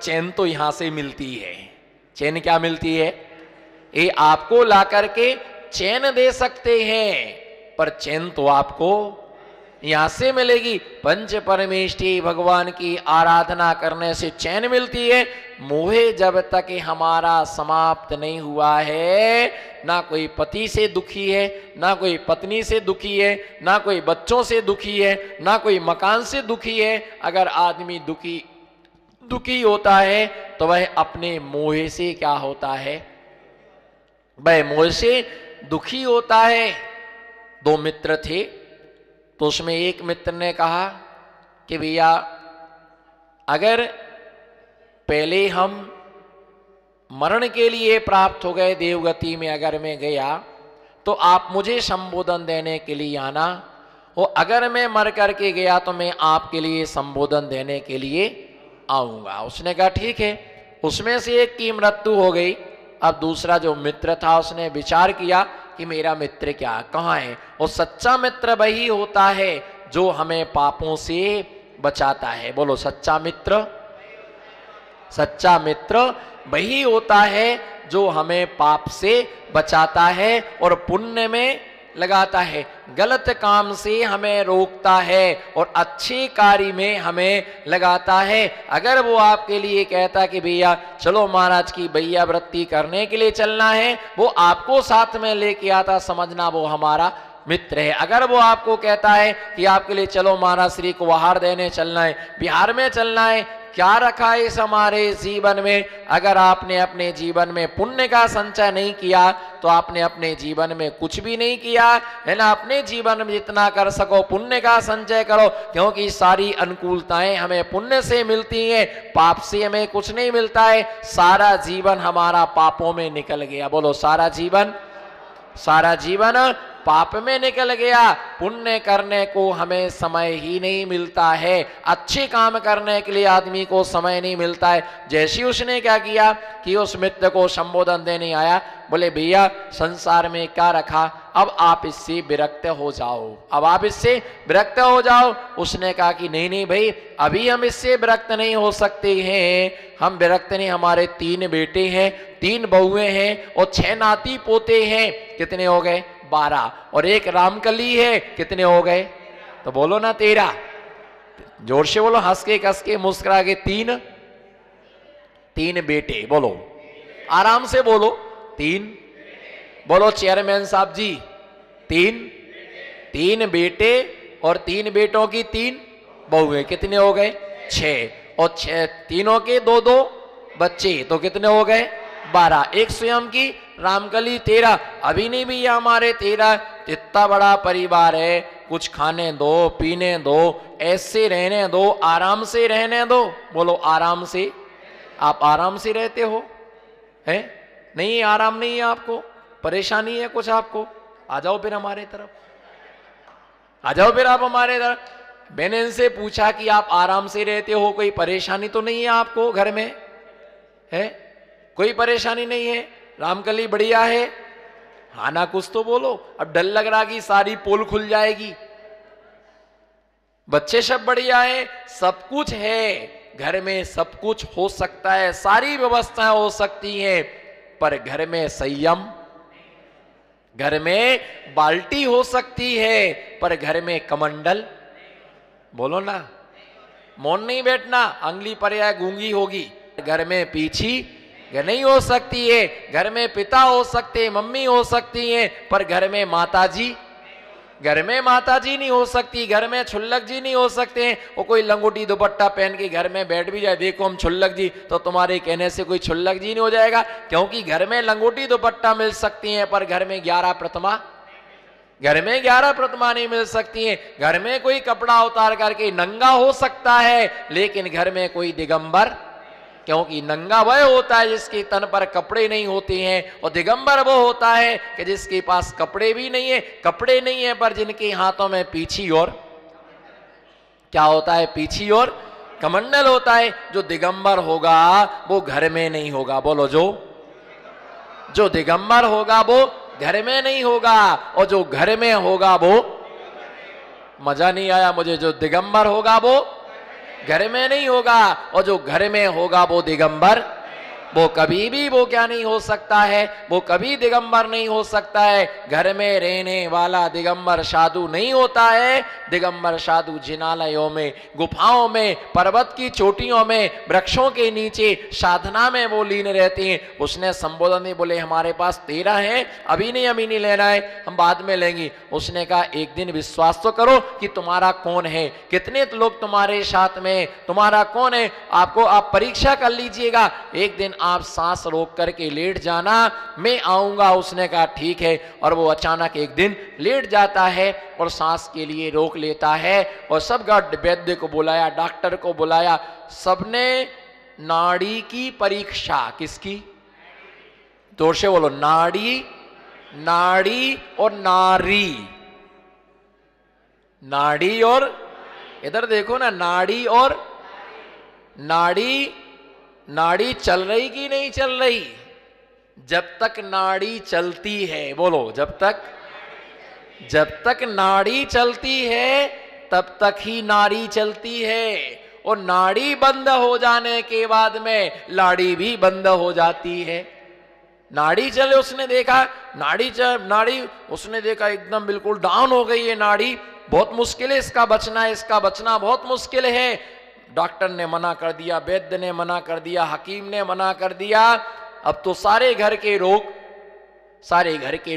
चैन तो यहां से मिलती है। चैन क्या मिलती है? ये आपको ला करके चैन दे सकते हैं, पर चैन तो आपको यहां से मिलेगी। पंच परमेष्ठी भगवान की आराधना करने से चैन मिलती है। मोह जब तक हमारा समाप्त नहीं हुआ है, ना कोई पति से दुखी है, ना कोई पत्नी से दुखी है, ना कोई बच्चों से दुखी है, ना कोई मकान से दुखी है। अगर आदमी दुखी होता है तो वह अपने मोह से क्या होता है? वह मोह से दुखी होता है। दो मित्र थे, तो उसमें एक मित्र ने कहा कि भैया अगर पहले हम मरण के लिए प्राप्त हो गए देवगति में, अगर मैं गया तो आप मुझे संबोधन देने के लिए आना, और अगर मैं मर करके गया तो मैं आपके लिए संबोधन देने के लिए आऊंगा। उसने कहा ठीक है। उसमें से एक की मृत्यु हो गई। अब दूसरा जो मित्र था उसने विचार किया कि मेरा मित्र क्या कहाँ है। और सच्चा मित्र वही होता है जो हमें पापों से बचाता है। बोलो सच्चा मित्र। सच्चा मित्र वही होता है जो हमें पाप से बचाता है और पुण्य में लगाता है, गलत काम से हमें रोकता है और अच्छे कार्य में हमें लगाता है। अगर वो आपके लिए कहता कि भैया चलो महाराज की भैया वृत्ति करने के लिए चलना है, वो आपको साथ में लेके आता, समझना वो हमारा मित्र है। अगर वो आपको कहता है कि आपके लिए चलो महाराज श्री को आहार देने चलना है, बिहार में चलना है, क्या रखा है इस हमारे जीवन में? अगर आपने अपने जीवन में पुण्य का संचय नहीं किया तो आपने अपने जीवन में कुछ भी नहीं किया है ना। अपने जीवन में जितना कर सको पुण्य का संचय करो, क्योंकि सारी अनुकूलताएं हमें पुण्य से मिलती हैं, पाप से हमें कुछ नहीं मिलता है। सारा जीवन हमारा पापों में निकल गया। बोलो सारा जीवन पाप में निकल गया। पुण्य करने को हमें समय ही नहीं मिलता है, अच्छे काम करने के लिए आदमी को समय नहीं मिलता है। जैसे उसने क्या किया कि उस मित्र को संबोधन देने आया, बोले भैया संसार में क्या रखा, अब आप इससे विरक्त हो जाओ, अब आप इससे विरक्त हो जाओ। उसने कहा कि नहीं भाई, अभी हम इससे विरक्त नहीं हो सकते हैं, हम विरक्त नहीं, हमारे 3 बेटे हैं, 3 बहुएं हैं और 6 नाती पोते हैं। कितने हो गए? 12। और एक रामकली है, कितने हो गए? तो बोलो ना 13। जोर से बोलो, हंस के कस के मुस्कुरा के। 3 बेटे, बोलो आराम से बोलो। 3 बोलो चेयरमैन साहब जी। 3 बेटे और 3 बेटों की 3 बहुएं, कितने हो गए? 6। और 6 तीनों के 2-2 बच्चे, तो कितने हो गए? 12। एक स्वयं की रामकली 13। अभी नहीं भैया हमारे 13, इतना बड़ा परिवार है, कुछ खाने दो पीने दो, ऐसे रहने दो, आराम से रहने दो। बोलो आराम से। आप आराम से रहते हो? है नहीं? आराम नहीं है आपको? परेशानी है कुछ आपको? आ जाओ फिर हमारे तरफ, आ जाओ फिर आप हमारे तरफ। मैंने इनसे पूछा कि आप आराम से रहते हो, कोई परेशानी तो नहीं है आपको घर में? है कोई परेशानी नहीं है? रामकली बढ़िया है? हाँ ना, कुछ तो बोलो। अब डर लग रहा कि सारी पोल खुल जाएगी। बच्चे सब बढ़िया है, सब कुछ है घर में, सब कुछ हो सकता है, सारी व्यवस्थाएं हो सकती हैं, पर घर में संयम, घर में बाल्टी हो सकती है, पर घर में कमंडल। बोलो ना, मौन नहीं बैठना, अंगली पर या गूंगी होगी। घर में पीछी नहीं हो सकती है, घर में पिता हो सकते हैं, मम्मी हो सकती हैं, पर घर में माताजी, घर में माताजी नहीं हो सकती, घर में छुल्लक जी नहीं हो सकते हैं। वो कोई लंगोटी दुपट्टा पहन के घर में बैठ भी जाए, देखो हम छुल्लक जी, तो तुम्हारे कहने से कोई छुल्लक जी नहीं हो जाएगा, क्योंकि घर में लंगोटी दुपट्टा मिल सकती हैं, पर घर में 11 प्रतिमा, घर में 11 प्रतिमा नहीं मिल सकती हैं। घर में कोई कपड़ा उतार करके नंगा हो सकता है, लेकिन घर में कोई दिगंबर, क्योंकि नंगा वह होता है जिसके तन पर कपड़े नहीं होते हैं, और दिगंबर वो होता है कि जिसके पास कपड़े भी नहीं है, कपड़े नहीं है, पर जिनके हाथों में पीछी और क्या होता है? पीछी और कमंडल होता है। जो दिगंबर होगा वो घर में नहीं होगा। बोलो, जो दिगंबर होगा वो घर में नहीं होगा, और जो घर में होगा वो, मजा नहीं आया मुझे, जो दिगंबर होगा वो घर में नहीं होगा, और जो घर में होगा वो दिगंबर, वो कभी भी वो क्या नहीं हो सकता है, वो कभी दिगंबर नहीं हो सकता है। घर में रहने वाला दिगंबर साधु नहीं होता है। दिगंबर साधु जिनालयों में, गुफाओं में, पर्वत की चोटियों में, वृक्षों के नीचे साधना में वो लीन रहते हैं। उसने संबोधन में बोले हमारे पास 13 है, अभी नहीं लेना है, हम बाद में लेंगे। उसने कहा एक दिन विश्वास तो करो कि तुम्हारा कौन है, कितने लोग तुम्हारे साथ में, तुम्हारा कौन है, आपको आप परीक्षा कर लीजिएगा। एक दिन आप सांस रोक करके लेट जाना, मैं आऊंगा। उसने कहा ठीक है। और वो अचानक एक दिन लेट जाता है और सांस के लिए रोक लेता है, और सब वैद्य को बुलाया, डॉक्टर को बुलाया, सबने नाड़ी की परीक्षा, किसकी, जोर से बोलो, नाड़ी, नाड़ी और नारी, नाड़ी और, इधर देखो ना, नाड़ी और नाड़ी, नाड़ी चल रही कि नहीं चल रही? जब तक नाड़ी चलती है, बोलो, जब तक नाड़ी चलती है तब तक ही नारी चलती है, और नाड़ी बंद हो जाने के बाद में लाड़ी भी बंद हो जाती है। नाड़ी चले, उसने देखा नाड़ी उसने देखा एकदम बिल्कुल डाउन हो गई है नाड़ी, बहुत मुश्किल है इसका बचना बहुत मुश्किल है। डॉक्टर ने मना कर दिया, वैद्य ने मना कर दिया, हकीम ने मना कर दिया। अब तो सारे घर के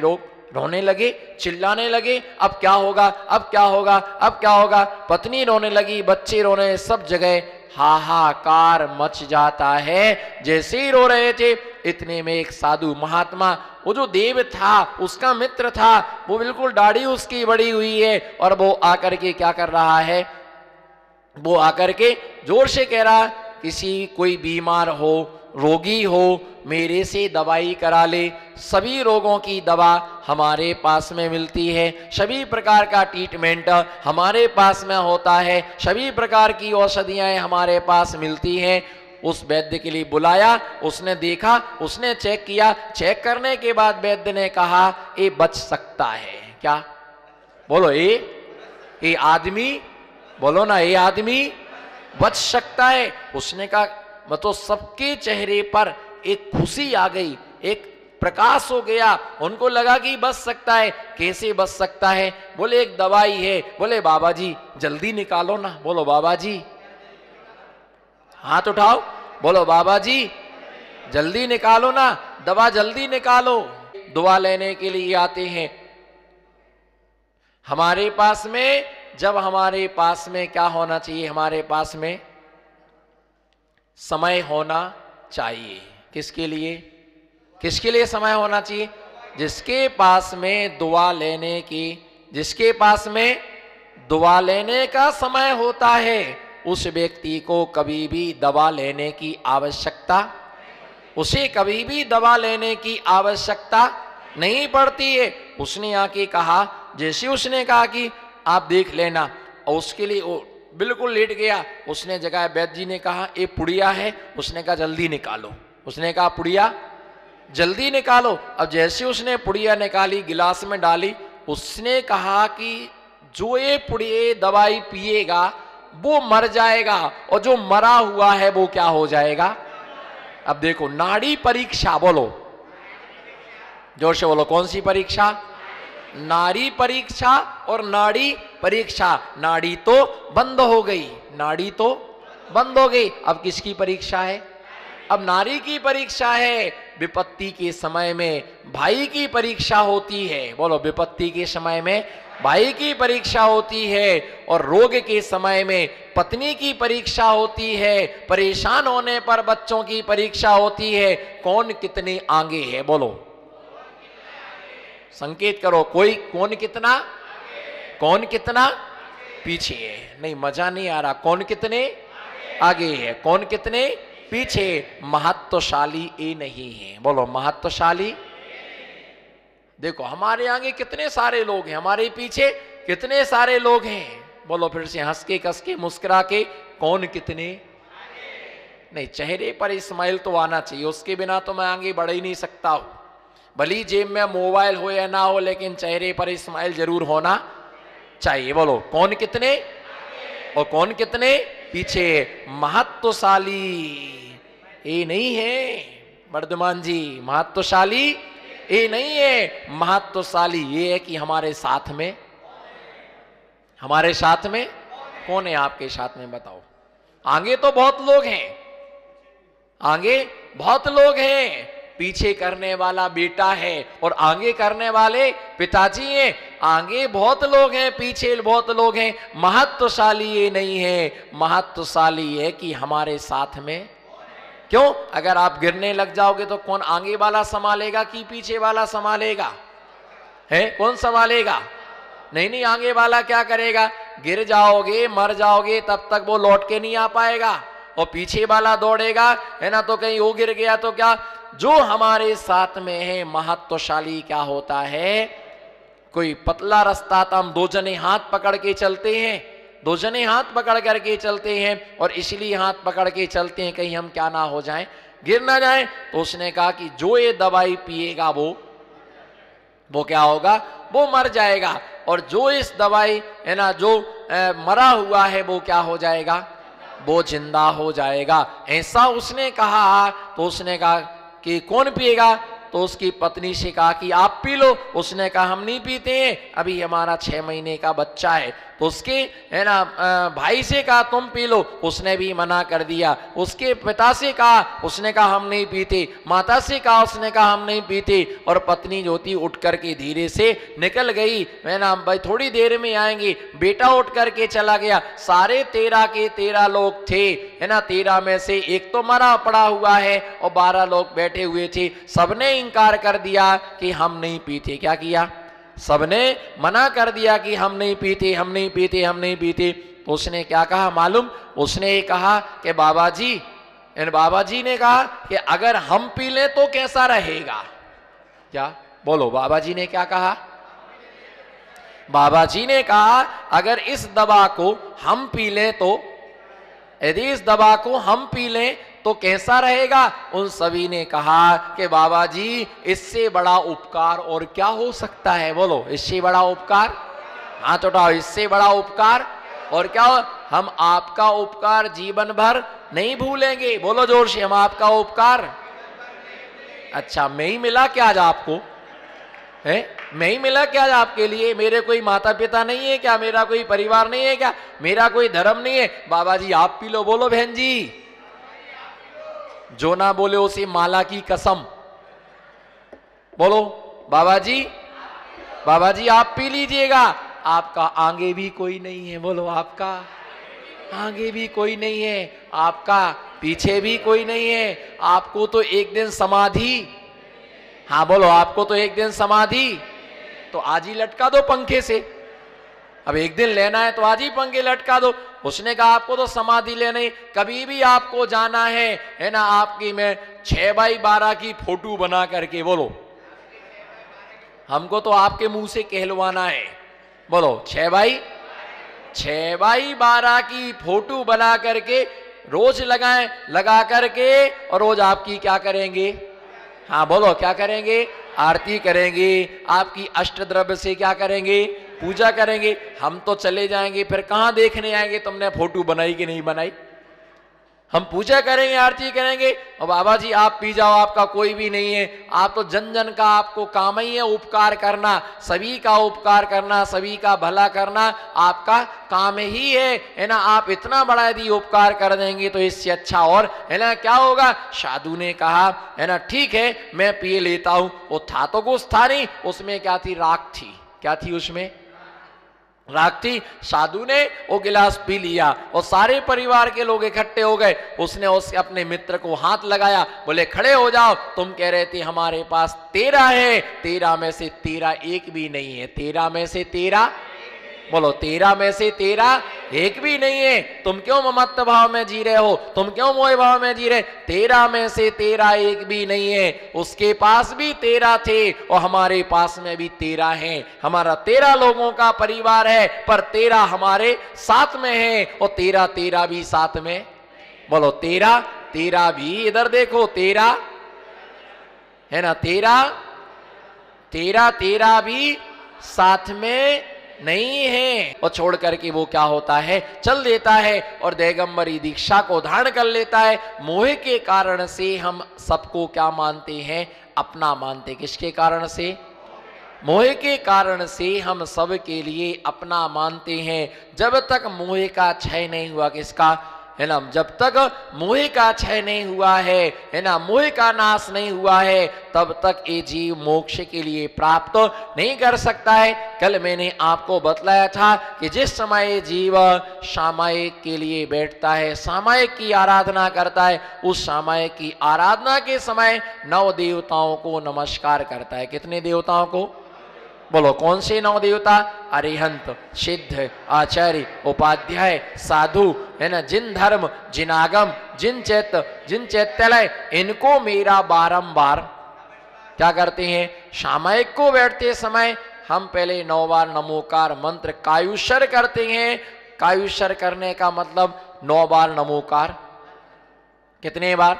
लोग रोने लगे, चिल्लाने लगे, अब क्या होगा, अब क्या होगा, अब क्या होगा। पत्नी रोने लगी, बच्चे रोने, सब जगह हाहाकार मच जाता है। जैसे ही रो रहे थे इतने में एक साधु महात्मा, वो जो देव था उसका मित्र था, वो बिल्कुल दाढ़ी उसकी बड़ी हुई है, और वो आकर के क्या कर रहा है, वो आकर के जोर से कह रहा, कोई बीमार हो, रोगी हो, मेरे से दवाई करा ले। सभी रोगों की दवा हमारे पास में मिलती है, सभी प्रकार का ट्रीटमेंट हमारे पास में होता है, सभी प्रकार की औषधियां हमारे पास मिलती हैं। उस वैद्य के लिए बुलाया, उसने देखा, उसने चेक किया, चेक करने के बाद वैद्य ने कहा ये बच सकता है। क्या बोलो, ये आदमी, बोलो ना, ये आदमी बच सकता है। उसने कहा, मतलब सबके चेहरे पर एक खुशी आ गई, एक प्रकाश हो गया, उनको लगा कि बच सकता है। कैसे बच सकता है? बोले एक दवाई है। बोले बाबा जी जल्दी निकालो ना, बोलो बाबा जी, हाथ उठाओ, बोलो बाबा जी जल्दी निकालो ना, दवा जल्दी निकालो। दवा लेने के लिए आते हैं हमारे पास में, जब हमारे पास में क्या होना चाहिए, हमारे पास में समय होना चाहिए। किसके लिए, किसके लिए समय होना चाहिए? जिसके पास में दुआ लेने की, जिसके पास में दुआ लेने का समय होता है, उस व्यक्ति को कभी भी दवा लेने की आवश्यकता, उसे कभी भी दवा लेने की आवश्यकता नहीं पड़ती है। उसने आके कहा, जैसे उसने कहा कि आप देख लेना, और उसके लिए वो बिल्कुल लेट गया। उसने जगह वैद्य जी ने कहा ये पुड़िया है, उसने कहा जल्दी निकालो, उसने कहा पुड़िया जल्दी निकालो। अब जैसे उसने पुड़िया निकाली, गिलास में डाली, उसने कहा कि जो ये पुड़िया दवाई पिएगा वो मर जाएगा, और जो मरा हुआ है वो क्या हो जाएगा। अब देखो, नाड़ी परीक्षा, बोलो जोर से बोलो, कौन सी परीक्षा? नारी परीक्षा और नाड़ी परीक्षा। नाड़ी तो बंद हो गई, नाड़ी तो बंद हो गई, अब किसकी परीक्षा है? अब नारी की परीक्षा है। विपत्ति के समय में भाई की परीक्षा होती है, बोलो विपत्ति के समय में भाई की परीक्षा होती है, और रोग के समय में पत्नी की परीक्षा होती है, परेशान होने पर बच्चों की परीक्षा होती है। कौन कितने आगे है, बोलो संकेत करो, कोई कौन कितना, कौन कितना पीछे है? नहीं, मजा नहीं आ रहा। कौन कितने आगे है, कौन कितने पीछे? महत्वशाली ये नहीं है, बोलो महत्वशाली। देखो हमारे आगे कितने सारे लोग हैं, हमारे पीछे कितने सारे लोग हैं, बोलो फिर से हंस के कस के मुस्कुरा के, कौन कितने। नहीं, चेहरे पर स्माइल तो आना चाहिए, उसके बिना तो मैं आगे बढ़ ही नहीं सकता हूं। भली जेब में मोबाइल हो या ना हो, लेकिन चेहरे पर स्माइल जरूर होना चाहिए। बोलो कौन कितने और कौन कितने पीछे महत्वशाली ये नहीं है वर्धमान जी, महत्वशाली ये नहीं है, महत्वशाली ये है कि हमारे साथ में, हमारे साथ में कौन है? आपके साथ में बताओ। आगे तो बहुत लोग हैं, आगे बहुत लोग हैं, पीछे करने वाला बेटा है और आगे करने वाले पिताजी हैं। आगे बहुत लोग हैं, पीछे बहुत लोग हैं। महत्वशाली ये नहीं है, महत्वशाली है कि हमारे साथ में। क्यों? अगर आप गिरने लग जाओगे तो कौन आगे वाला संभालेगा कि पीछे वाला संभालेगा? है कौन संभालेगा? नहीं नहीं, आगे वाला क्या करेगा? गिर जाओगे, मर जाओगे, तब तक वो लौट के नहीं आ पाएगा। और पीछे वाला दौड़ेगा, है ना, तो कहीं वो गिर गया तो क्या? जो हमारे साथ में है महत्वशाली क्या होता है? कोई पतला रास्ता था, हम दो जने हाथ पकड़ के चलते हैं, दो जने हाथ पकड़ करके चलते हैं, और इसलिए हाथ पकड़ के चलते हैं कहीं हम क्या ना हो जाएं, गिर ना जाएं। तो उसने कहा कि जो ये दवाई पिएगा वो क्या होगा? वो मर जाएगा, और जो इस दवाई, है ना, जो मरा हुआ है वो क्या हो जाएगा? वो जिंदा हो जाएगा। ऐसा उसने कहा। तो उसने कहा कि कौन पिएगा? तो उसकी पत्नी से कहा कि आप पी लो। उसने कहा हम नहीं पीते हैं, अभी हमारा 6 महीने का बच्चा है। तो उसके, है ना, भाई से कहा तुम पी लो, उसने भी मना कर दिया। उसके पिता से कहा, उसने कहा हम नहीं पीते। माता से कहा, उसने कहा हम नहीं पीते। और पत्नी जो थी उठ करके धीरे से निकल गई, है ना, भाई थोड़ी देर में आएंगे। बेटा उठ करके चला गया। सारे 13 के 13 लोग थे, है ना, 13 में से एक तो मरा पड़ा हुआ है और 12 लोग बैठे हुए थे। सबने इंकार कर दिया कि हम नहीं पीते। क्या किया? सबने मना कर दिया कि हम नहीं पीते, हम नहीं पीते, हम नहीं पीते। तो उसने क्या कहा मालूम? उसने कहा कि बाबा जी, बाबा जी ने कहा कि अगर हम पी लें तो कैसा रहेगा? क्या बोलो? बाबा जी ने क्या कहा? बाबा जी ने कहा अगर इस दवा को हम पी लें तो, यदि इस दवा को हम पी लें तो कैसा रहेगा? उन सभी ने कहा कि बाबा जी इससे बड़ा उपकार और क्या हो सकता है? बोलो, इससे बड़ा उपकार? हाथ उठाओ, इससे बड़ा उपकार और क्या हो? हम आपका उपकार जीवन भर नहीं भूलेंगे। बोलो जोर से, हम आपका उपकार। अच्छा, मैं ही मिला क्या आज आपको? है मैं ही मिला क्या आज आपके लिए? मेरे कोई माता पिता नहीं है क्या? मेरा कोई परिवार नहीं है क्या? मेरा कोई धर्म नहीं है? बाबा जी आप पी लो। बोलो बहन जी, जो ना बोले उसे माला की कसम। बोलो बाबा जी, बाबा जी आप पी लीजिएगा। आपका आगे भी कोई नहीं है। बोलो, आपका आगे भी कोई नहीं है, आपका पीछे भी कोई नहीं है। आपको तो एक दिन समाधि, हाँ बोलो, आपको तो एक दिन समाधि। तो आज ही लटका दो पंखे से। अब एक दिन लेना है तो आज ही पंखे लटका दो। उसने कहा आपको तो समाधि लेनी, कभी भी आपको जाना है ना, आपकी मैं 6x12 की फोटो बना करके, बोलो हमको तो आपके मुंह से कहलवाना है। बोलो 6x12 की फोटो बना करके रोज लगाएं, लगा करके, और रोज आपकी क्या करेंगे? हाँ बोलो, क्या करेंगे? आरती करेंगे। आपकी अष्टद्रव्य से क्या करेंगे? पूजा करेंगे। हम तो चले जाएंगे, फिर कहां देखने आएंगे तुमने फोटो बनाई कि नहीं बनाई? हम पूजा करेंगे, आरती करेंगे। और बाबा जी आप पी जाओ, आपका कोई भी नहीं है। आप तो जन जन का आपको काम ही है उपकार करना, सभी का उपकार करना, सभी का भला करना आपका काम ही है ना। आप इतना बड़ा यदि उपकार कर देंगे तो इससे अच्छा और, है ना, क्या होगा? साधु ने कहा, है ना, ठीक है मैं पी लेता हूं। वो था तो कुछ था नहीं, उसमें क्या थी? राख थी। क्या थी उसमें? राख थी। साधु ने वो गिलास पी लिया और सारे परिवार के लोग इकट्ठे हो गए। उसने उसके अपने मित्र को हाथ लगाया, बोले खड़े हो जाओ, तुम कह रहे थे हमारे पास 13 है, 13 में से 13 एक भी नहीं है। 13 में से 13, बोलो 13 में से 13 एक भी नहीं है। तुम क्यों ममत्व भाव में जी रहे हो? तुम क्यों मोह भाव में जी रहे? 13 में से 13 एक भी नहीं है। उसके पास भी 13 थे और हमारे पास में भी 13 हैं। हमारा 13 लोगों का परिवार है, पर 13 हमारे साथ में है और 13 भी साथ में। बोलो 13 भी, इधर देखो 13 है ना, 13 भी साथ में नहीं है। और छोड़ करके वो क्या होता है, चल देता है और दिगंबरी दीक्षा को धारण कर लेता है। मोह के कारण से हम सबको क्या मानते हैं, अपना मानते। किसके कारण से, मोह के कारण से हम सब के लिए अपना मानते हैं। जब तक मोह का क्षय नहीं हुआ, किसका, है ना, जब तक मोह का क्षय नहीं हुआ है ना, मोह का नाश नहीं हुआ है, तब तक ये जीव मोक्ष के लिए प्राप्त नहीं कर सकता है। कल मैंने आपको बतलाया था कि जिस समय जीव सामायिक के लिए बैठता है, सामायिक की आराधना करता है, उस सामायिक की आराधना के समय 9 देवताओं को नमस्कार करता है। कितने देवताओं को, बोलो कौन से 9 देवता, अरिहंत, सिद्ध, आचार्य, उपाध्याय, साधु, है ना, जिन धर्म, जिन आगम, जिन चैत्यालय, इनको मेरा बारंबार क्या करते हैं, सामायिक को बैठते समय हम पहले 9 बार नमोकार मंत्र कायुषर करते हैं। कायुषर करने का मतलब 9 बार नमोकार। कितने बार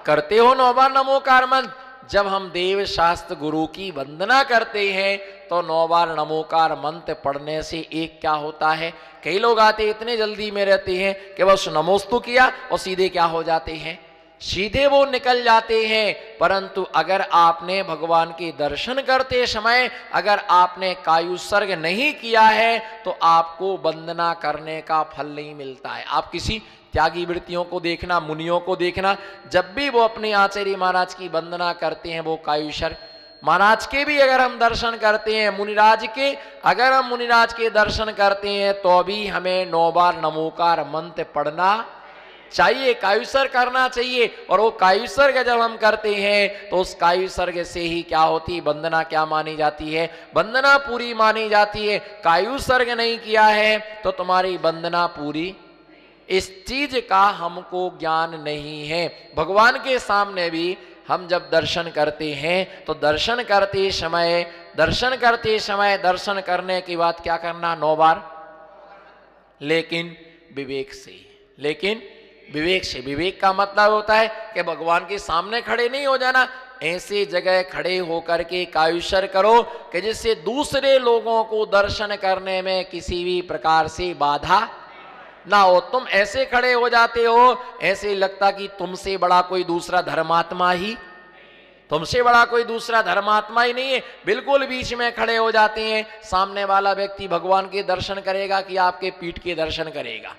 करते हो, 9 बार नमोकार मंत्र। जब हम देव शास्त्र गुरु की वंदना करते हैं तो 9 बार नमोकार मंत्र पढ़ने से एक क्या होता है, कई लोग आते इतने जल्दी में रहते हैं कि बस नमोस्तु किया और सीधे क्या हो जाते हैं, सीधे वो निकल जाते हैं। परंतु अगर आपने भगवान के दर्शन करते समय अगर आपने कायुसर्ग नहीं किया है तो आपको वंदना करने का फल नहीं मिलता है। आप किसी त्यागी वृत्तियों को देखना, मुनियों को देखना, जब भी वो अपने आचार्य महाराज की वंदना करते हैं वो कायुसर्ग, महाराज के भी अगर हम दर्शन करते हैं, मुनिराज के अगर हम मुनिराज के दर्शन करते हैं तो भी हमें 9 बार नमोकार मंत्र पढ़ना चाहिए, कायुसर्ग करना चाहिए। और वो कायुसर्ग जब हम करते हैं तो उस कायुसर्ग से ही क्या होती, वंदना क्या मानी जाती है, वंदना पूरी मानी जाती है। कायुसर्ग नहीं किया है तो तुम्हारी वंदना पूरी, इस चीज का हमको ज्ञान नहीं है। भगवान के सामने भी हम जब दर्शन करते हैं तो दर्शन करते समय दर्शन करने के बाद क्या करना, 9 बार, लेकिन विवेक से। लेकिन विवेक से, विवेक का मतलब होता है कि भगवान के सामने खड़े नहीं हो जाना, ऐसी जगह खड़े होकर के कायुसर करो कि जिससे दूसरे लोगों को दर्शन करने में किसी भी प्रकार से बाधा ना हो। तुम ऐसे खड़े हो जाते हो, ऐसे लगता कि तुमसे बड़ा कोई दूसरा धर्मात्मा ही, तुमसे बड़ा कोई दूसरा धर्मात्मा ही नहीं है। बिल्कुल बीच में खड़े हो जाते हैं, सामने वाला व्यक्ति भगवान के दर्शन करेगा कि आपके पीठ के दर्शन करेगा।